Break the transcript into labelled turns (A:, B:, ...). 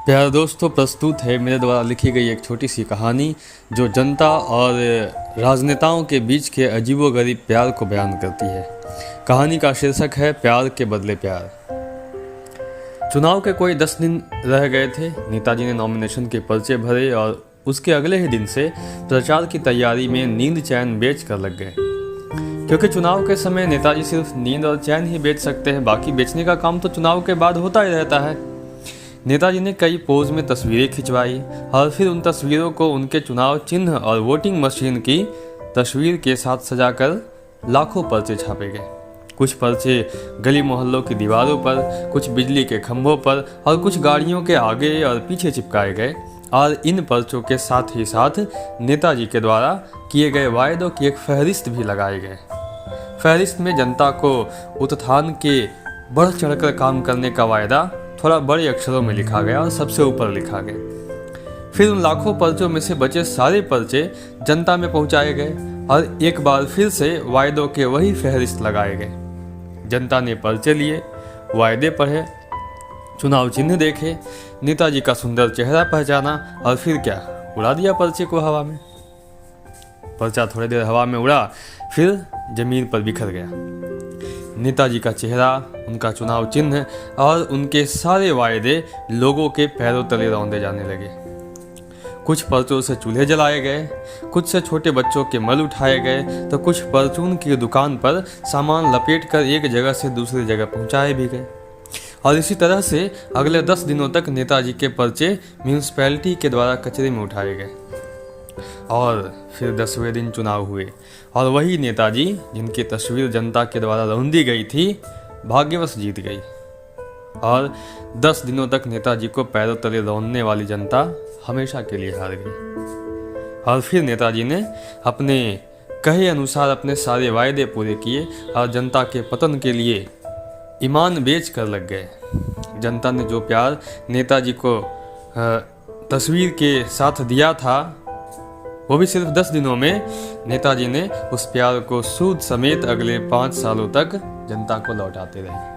A: प्यारे दोस्तों, प्रस्तुत है मेरे द्वारा लिखी गई एक छोटी सी कहानी जो जनता और राजनेताओं के बीच के अजीबोगरीब प्यार को बयान करती है। कहानी का शीर्षक है प्यार के बदले प्यार। चुनाव के कोई 10 दिन रह गए थे। नेताजी ने नॉमिनेशन के पर्चे भरे और उसके अगले ही दिन से प्रचार की तैयारी में नींद चैन बेच कर लग गए। क्योंकि चुनाव के समय नेताजी सिर्फ नींद और चैन ही बेच सकते हैं, बाकी बेचने का काम तो चुनाव के बाद होता ही रहता है। नेताजी ने कई पोज में तस्वीरें खिंचवाई और फिर उन तस्वीरों को उनके चुनाव चिन्ह और वोटिंग मशीन की तस्वीर के साथ सजाकर लाखों पर्चे छापे गए। कुछ पर्चे गली मोहल्लों की दीवारों पर, कुछ बिजली के खंभों पर और कुछ गाड़ियों के आगे और पीछे चिपकाए गए। और इन पर्चों के साथ ही साथ नेताजी के द्वारा किए गए वायदों की एक फहरिस्त भी लगाए गए। फहरिस्त में जनता को उत्थान के बढ़ चढ़कर काम करने का वायदा थोड़ा बड़े अक्षरों में लिखा गया और सबसे ऊपर लिखा गया। फिर उन लाखों पर्चों में से बचे सारे पर्चे जनता में पहुंचाए गए और एक बार फिर से वायदों के वही फहरिस्त लगाए गए। जनता ने पर्चे लिए, वायदे पढ़े, चुनाव चिन्ह देखे, नेताजी का सुंदर चेहरा पहचाना और फिर क्या, उड़ा दिया पर्चे को हवा में। पर्चा थोड़ी देर हवा में उड़ा, फिर जमीन पर बिखर गया। नेताजी का चेहरा, उनका चुनाव चिन्ह और उनके सारे वायदे लोगों के पैरों तले रौंदे जाने लगे। कुछ पर्चों से चूल्हे जलाए गए, कुछ से छोटे बच्चों के मल उठाए गए, तो कुछ परचून की दुकान पर सामान लपेटकर एक जगह से दूसरी जगह पहुंचाए भी गए। और इसी तरह से अगले 10 दिनों तक नेताजी के पर्चे म्यूनिसिपैलिटी के द्वारा कचरे में उठाए गए। और फिर 10वें दिन चुनाव हुए और वही नेताजी जिनकी तस्वीर जनता के द्वारा रौंदी गई थी, भाग्यवश जीत गई। और 10 दिनों तक नेताजी को पैरों तले रौंदने वाली जनता हमेशा के लिए हार गई। और फिर नेताजी ने अपने कहे अनुसार अपने सारे वायदे पूरे किए और जनता के पतन के लिए ईमान बेच कर लग गए। जनता ने जो प्यार नेताजी को तस्वीर के साथ दिया था, वो भी सिर्फ 10 दिनों में नेताजी ने उस प्यार को सूद समेत अगले 5 सालों तक जनता को लौटाते रहे।